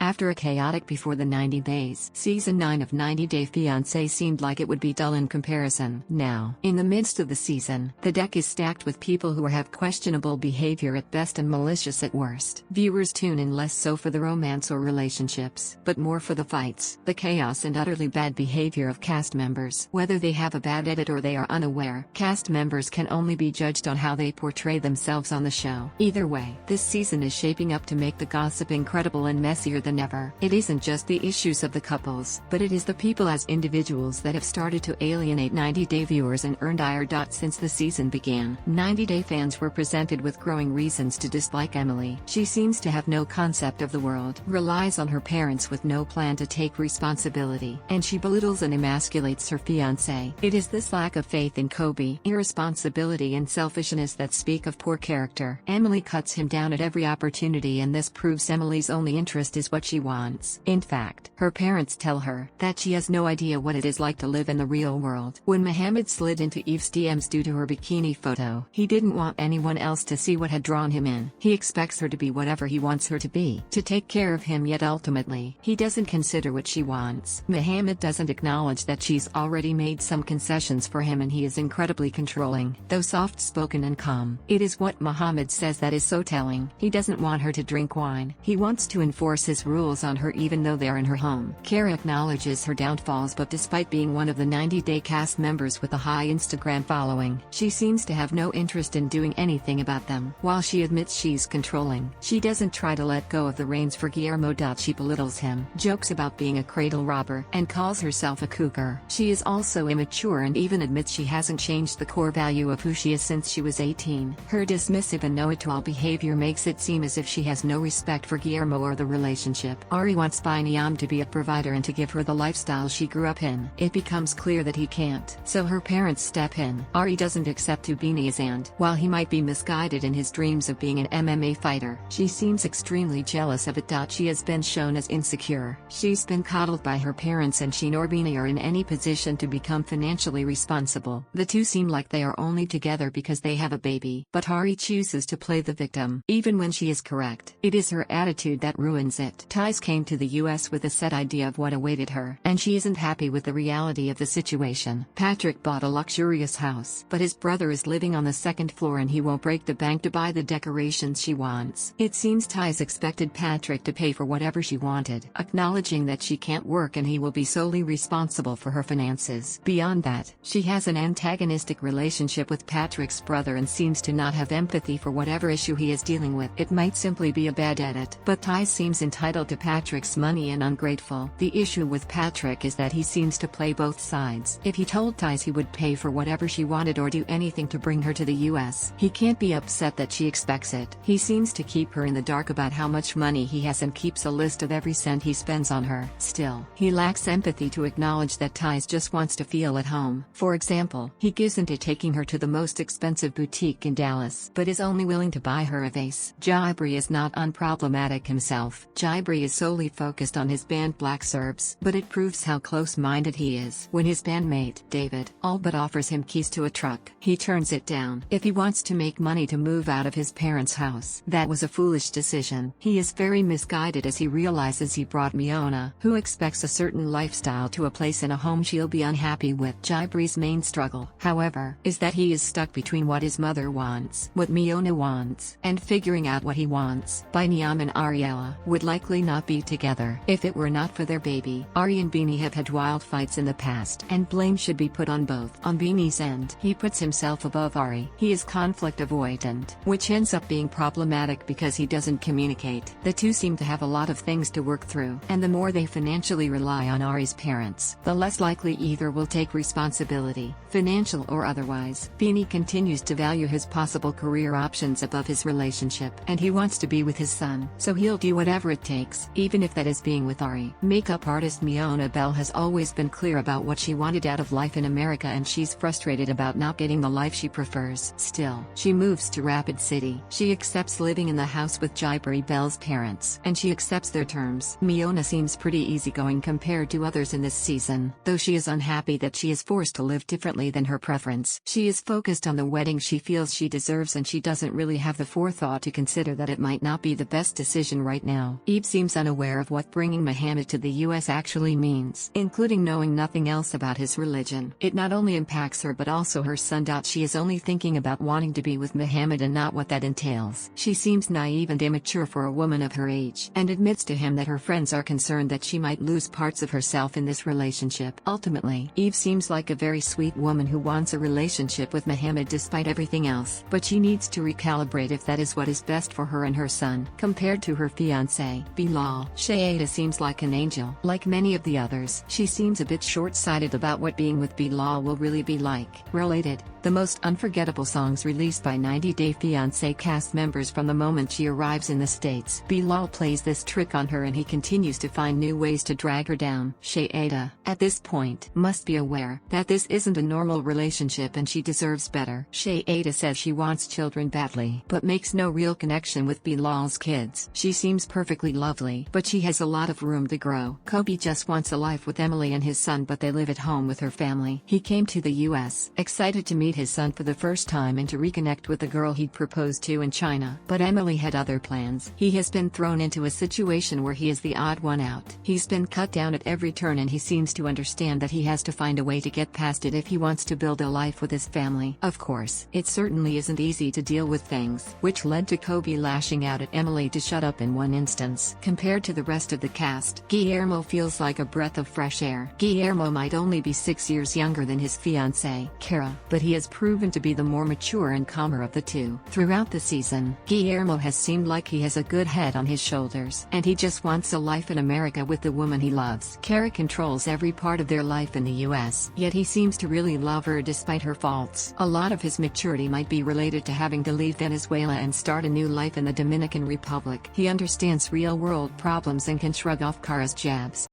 After a chaotic before the 90 days, Season 9 of 90 Day Fiancé seemed like it would be dull in comparison. Now, in the midst of the season, the deck is stacked with people who have questionable behavior at best and malicious at worst. Viewers tune in less so for the romance or relationships, but more for the fights, the chaos and utterly bad behavior of cast members. Whether they have a bad edit or they are unaware, cast members can only be judged on how they portray themselves on the show. Either way, this season is shaping up to make the gossip incredible and messier than ever. It isn't just the issues of the couples, but it is the people as individuals that have started to alienate 90 Day viewers and earned ire. Since the season began, 90 Day fans were presented with growing reasons to dislike Emily. She seems to have no concept of the world, relies on her parents with no plan to take responsibility, and she belittles and emasculates her fiancé. It is this lack of faith in Kobe, irresponsibility and selfishness that speak of poor character. Emily cuts him down at every opportunity, and this proves Emily's only interest is what she wants. In fact, her parents tell her that she has no idea what it is like to live in the real world. When Mohammed slid into Eve's DMs due to her bikini photo, he didn't want anyone else to see what had drawn him in. He expects her to be whatever he wants her to be, to take care of him, yet ultimately, he doesn't consider what she wants. Mohammed doesn't acknowledge that she's already made some concessions for him, and he is incredibly controlling, though soft-spoken and calm. It is what Mohammed says that is so telling. He doesn't want her to drink wine. He wants to enforce his rules on her even though they are in her home. Kara acknowledges her downfalls, but despite being one of the 90 Day cast members with a high Instagram following, she seems to have no interest in doing anything about them. While she admits she's controlling, she doesn't try to let go of the reins for Guillermo. She belittles him, jokes about being a cradle robber, and calls herself a cougar. She is also immature and even admits she hasn't changed the core value of who she is since she was 18. Her dismissive and know-it-all behavior makes it seem as if she has no respect for Guillermo or the relationship. Ari wants Niam to be a provider and to give her the lifestyle she grew up in. It becomes clear that he can't, so her parents step in. Ari doesn't accept who Beanie is, and, while he might be misguided in his dreams of being an MMA fighter, she seems extremely jealous of it. She has been shown as insecure. She's been coddled by her parents, and she nor Beanie are in any position to become financially responsible. The two seem like they are only together because they have a baby, but Ari chooses to play the victim, even when she is correct. It is her attitude that ruins it. Tice came to the US with a set idea of what awaited her, and she isn't happy with the reality of the situation. Patrick bought a luxurious house, but his brother is living on the second floor and he won't break the bank to buy the decorations she wants. It seems Tice expected Patrick to pay for whatever she wanted, acknowledging that she can't work and he will be solely responsible for her finances. Beyond that, she has an antagonistic relationship with Patrick's brother and seems to not have empathy for whatever issue he is dealing with. It might simply be a bad edit, but Tice seems entitled to Patrick's money and ungrateful. The issue with Patrick is that he seems to play both sides. If he told Tice he would pay for whatever she wanted or do anything to bring her to the US, he can't be upset that she expects it. He seems to keep her in the dark about how much money he has and keeps a list of every cent he spends on her. Still, he lacks empathy to acknowledge that Tice just wants to feel at home. For example, he gives into taking her to the most expensive boutique in Dallas, but is only willing to buy her a vase. Jibri is not unproblematic himself. Jibri is solely focused on his band Black Serbs, but it proves how close-minded he is. When his bandmate, David, all but offers him keys to a truck, he turns it down. If he wants to make money to move out of his parents' house, that was a foolish decision. He is very misguided as he realizes he brought Miona, who expects a certain lifestyle, to a place in a home she'll be unhappy with. Jibri's main struggle, however, is that he is stuck between what his mother wants, what Miona wants, and figuring out what he wants. Niam and Ariella would likely not be together if it were not for their baby. Ari and Beanie have had wild fights in the past, and blame should be put on both. On Beanie's end, he puts himself above Ari. He is conflict avoidant, which ends up being problematic because he doesn't communicate. The two seem to have a lot of things to work through, and the more they financially rely on Ari's parents, the less likely either will take responsibility, financial or otherwise. Beanie continues to value his possible career options above his relationship, and he wants to be with his son, so he'll do whatever it takes, even if that is being with Ari. Makeup artist Miona Bell has always been clear about what she wanted out of life in America, and she's frustrated about not getting the life she prefers. Still, she moves to Rapid City. She accepts living in the house with Jibri Bell's parents, and she accepts their terms. Miona seems pretty easygoing compared to others in this season, though she is unhappy that she is forced to live differently than her preference. She is focused on the wedding she feels she deserves, and she doesn't really have the forethought to consider that it might not be the best decision right now. Eve seems unaware of what bringing Muhammad to the US actually means, including knowing nothing else about his religion. It not only impacts her but also her son. She is only thinking about wanting to be with Muhammad and not what that entails. She seems naive and immature for a woman of her age, and admits to him that her friends are concerned that she might lose parts of herself in this relationship. Ultimately, Eve seems like a very sweet woman who wants a relationship with Muhammad despite everything else, but she needs to recalibrate if that is what is best for her and her son. Compared to her fiancé, Bilal, Shaeeda seems like an angel. Like many of the others, she seems a bit short-sighted about what being with Bilal will really be like. Related, the most unforgettable songs released by 90 Day Fiancé cast members from the moment she arrives in the States. Bilal plays this trick on her and he continues to find new ways to drag her down. Shaeeda, at this point, must be aware that this isn't a normal relationship and she deserves better. Shaeeda says she wants children badly, but makes no real connection with Bilal's kids. She seems perfectly lovely, but she has a lot of room to grow. Kobe just wants a life with Emily and his son, but they live at home with her family. He came to the US, excited to meet his son for the first time and to reconnect with the girl he'd proposed to in China, but Emily had other plans. He has been thrown into a situation where he is the odd one out. He's been cut down at every turn and he seems to understand that he has to find a way to get past it if he wants to build a life with his family. Of course, it certainly isn't easy to deal with things, which led to Kobe lashing out at Emily to shut up in one instance. Compared to the rest of the cast, Guillermo feels like a breath of fresh air. Guillermo might only be 6 years younger than his fiancée, Kara, but he has proven to be the more mature and calmer of the two. Throughout the season, Guillermo has seemed like he has a good head on his shoulders, and he just wants a life in America with the woman he loves. Kara controls every part of their life in the US, yet he seems to really love her despite her faults. A lot of his maturity might be related to having to leave Venezuela and start a new life in the Dominican Republic. He understands real-world problems and can shrug off Kara's jabs.